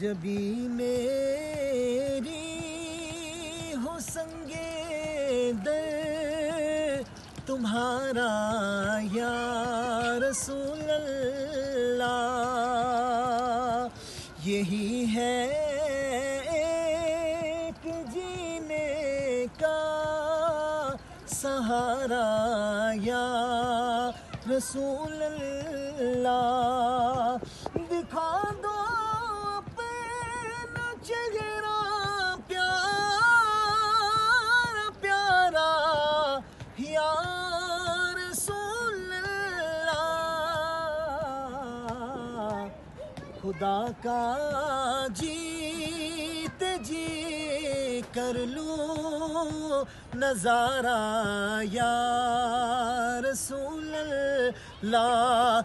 جبھی میری ہو سنگے در تمہارا یا رسول اللہ، یہی ہے ایک جینے کا سہارا یا رسول اللہ، دکھا دو اپنا چہرہ پیارا پیارا یا رسول اللہ، خدا کا جیت جی کر لوں نظارہ یا رسول اللہ،